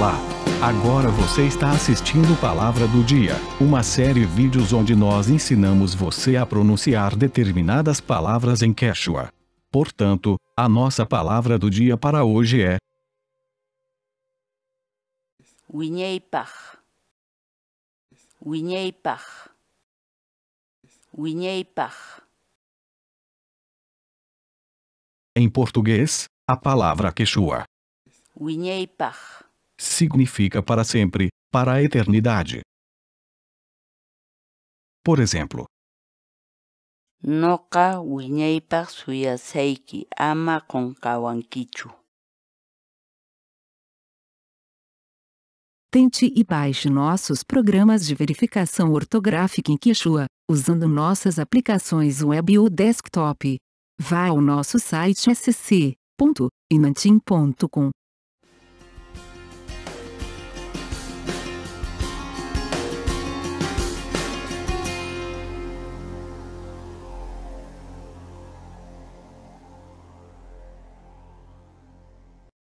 Olá! Agora você está assistindo Palavra do Dia, uma série de vídeos onde nós ensinamos você a pronunciar determinadas palavras em Quechua. Portanto, a nossa palavra do dia para hoje é Wiñaypaq. Wiñaypaq. Wiñaypaq. em português, a palavra Quechua Wiñaypaq. significa para sempre, para a eternidade. Por exemplo, Noqa wiñaypaq suyasayki ama qunqawankichu. Tente e baixe nossos programas de verificação ortográfica em Quechua, usando nossas aplicações web ou desktop. Vá ao nosso site sc.inantim.com.